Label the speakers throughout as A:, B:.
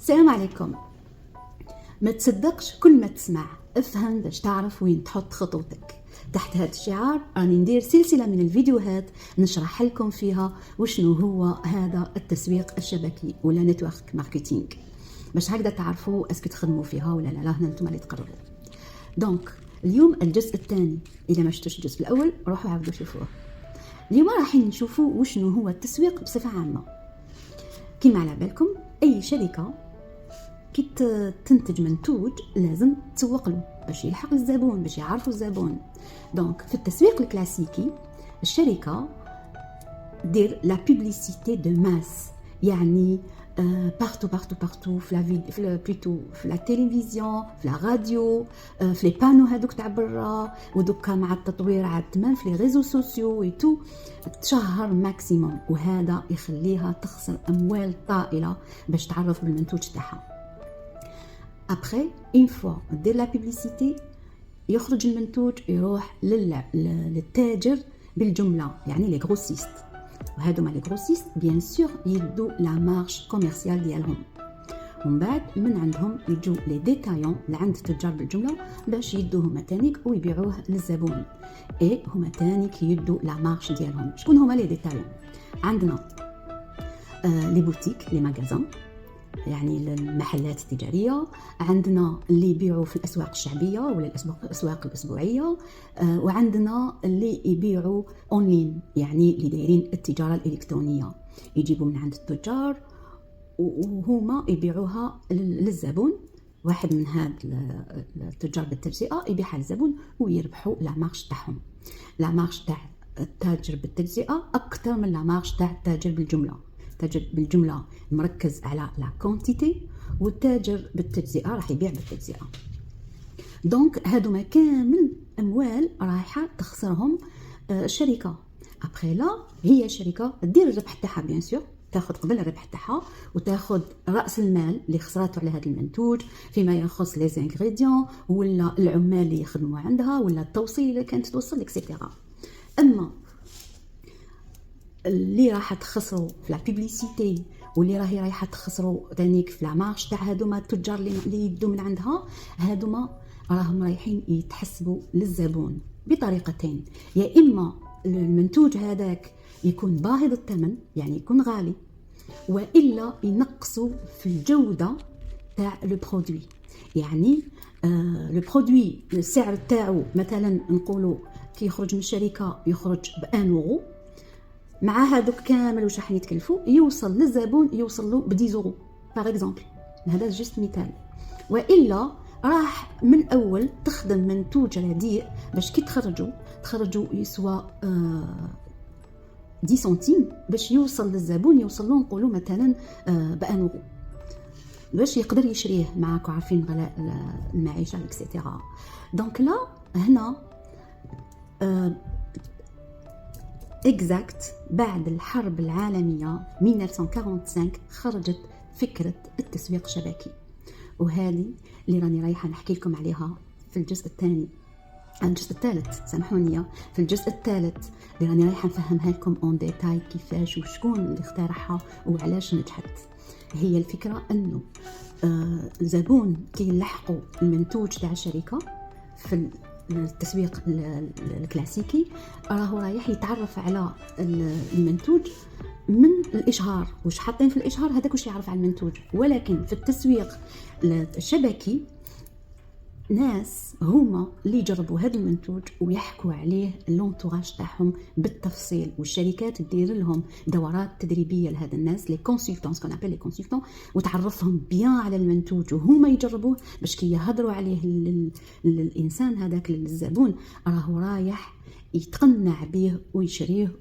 A: السلام عليكم. ما تصدقش كل ما تسمع، افهم باش تعرف وين تحط خطوتك. تحت هذا الشعار راني ندير سلسلة من الفيديوهات نشرح لكم فيها وشنو هو هذا التسويق الشبكي ولا نتورك ماركتينغ، باش هكذا تعرفوا اسكو تخدموا فيها ولا لا. هنا انتم اللي تقرروا. دونك اليوم الجزء الثاني، اذا ما شفتوش الجزء الاول روحوا عاودوا شوفوه. اليوم رايحين نشوفوا وشنو هو التسويق بصفة عامة. كما على بالكم اي شركة كي تنتج منتوج لازم تسوق له باش يلحق الزبون، باش يعرفوا الزبون. دونك في التسويق الكلاسيكي الشركة دير لا بوبليسيتي دو ماس، يعني بارتو في لا تيليفزيون، في لا راديو، في لي بانو هذوك تاع برا، ودوكا مع التطوير عاد تمام في لي ريزو سوسيو تو تشهر ماكسيموم، وهذا يخليها تخسر اموال طائله باش تعرف بالمنتوج تاعها. ابري اون فوا دير لا بوبليسيتي يخرج المنتوج يروح للتاجر بالجمله، يعني لي غروسيست، وهادو مع لي غروسيست بيان سور يدو لا مارش كوميرسيال ديالهم، ومن بعد من عندهم يجوا لي ديتايون اللي عند التجار بالجمله باش يدوه هما تانيك ويبيعوه للزبون، اي هما تانيك يدو لا مارش ديالهم. شكون هما لي ديتايون؟ عندنا لي بوتيك، لي ماغازان، يعني المحلات التجارية، عندنا اللي يبيعوا في الأسواق الشعبية ولا الأسواق الأسبوعية، وعندنا اللي يبيعوا أونلاين، يعني اللي دايرين التجارة الإلكترونية، يجيبوا من عند التجار وهما يبيعوها للزبون. واحد من هاد التجار بالتجزئة يبيعها للزبون ويربحوا لا مارش تاعهم. لا مارش تاع التاجر بالتجزئة أكثر من لا مارش تاع التاجر بالجملة. التاجر بالجملة مركز على لا كونتيتي، والتاجر بالتجزئة راح يبيع بالتجزئة. دونك هادو ما كامل أموال رايحة تخسرهم الشركة. أبخي لا، هي الشركة تدير الربح تاعها بيان سور، تاخذ قبل الربح تاعها وتاخذ رأس المال اللي خسرته على هذا المنتوج فيما يخص لي انغريديون ولا العمال اللي يخدموا عندها ولا التوصيل اللي كانت توصل اكسيتيرا. أما اللي راح تخسروا في لا بوبليسيتي واللي راهي رايحه تخسروا ثانيك في لا مارش تاع هذوما التجار اللي يدوا من عندها، هذوما راهم رايحين يتحسبوا للزبون بطريقتين. يا اما المنتوج هذاك يكون باهظ الثمن، يعني يكون غالي، والا ينقصوا في الجوده تاع لو برودوي. يعني لو برودوي السعر تاعو مثلا نقولوا كي يخرج من الشركه يخرج ب1 يورو، مع هذوك كامل واش راح يتكلفوا يوصل للزبون يوصل له ب 10 يورو باغ اكزومبل. هذا جست مثال. والا راح من اول تخدم منتوج رديء باش كي تخرجوا يسوى 10 سنتيم باش يوصل للزبون، يوصل له نقولوا مثلا ب1 يورو باش يقدر يشريه. معاكم عارفين غلاء المعيشه اكسيتيرا. دونك لا هنا اكزاكت بعد الحرب العالمية 1945 خرجت فكرة التسويق الشبكي، وهذه اللي راني رايحة نحكي لكم عليها في الجزء الثاني، الجزء الثالث سامحوني، في الجزء الثالث اللي راني رايحة نفهمها لكم اون ديتاي كيفاش وشكون اللي اخترعها وعلاش نجحت. هي الفكرة انه الزبون كي يلحقوا المنتوج تاع الشركة في التسويق الكلاسيكي راهو رايح يتعرف على المنتوج من الاشهار، واش حاطين في الاشهار هذاك واش يعرف على المنتوج. ولكن في التسويق الشبكي ناس هما اللي يجربوا هذا المنتوج ويحكوا عليه لونتوراج تاعهم بالتفصيل، والشركات تدير لهم دورات تدريبيه لهذا الناس، لي كونسلتون سكون ابل لي كونسلتون، وتعرفهم بيان على المنتوج وهما يجربوه باش كي يهضروا عليه للانسان هذاك للزبون راهو رايح يتقنع به ويشريه،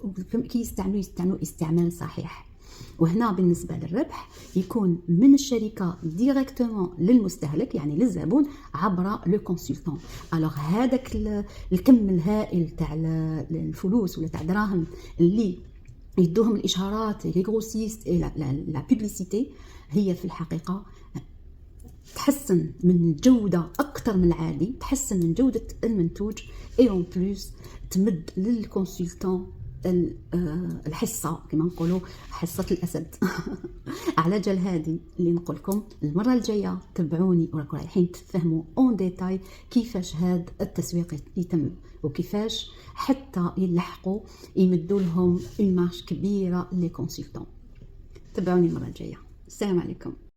A: كي يستعملوا استعمال صحيح. وهنا بالنسبة للربح يكون من الشركة ديريكتومون للمستهلك، يعني للزبون عبر لو كونسلتون. الوغ هذاك الكم الهائل تاع الفلوس ولا تاع دراهم اللي يدوهم الاشهارات لي غروسيست لا بوبليسيتي، هي في الحقيقة تحسن من جودة أكثر من العادي، تحسن من جودة المنتوج، اي اون بلوس تمد للكونسلتون الحصه كما نقولوا حصه الاسد. على جال هذه اللي نقول لكم المره الجايه تبعوني وراكم رايحين تفهموا اون ديتاي كيفاش هذا التسويق يتم، وكيفاش حتى يلحقوا يمدوا لهم اون مارش كبيره لي كونسلتون. تبعوني المره الجايه. السلام عليكم.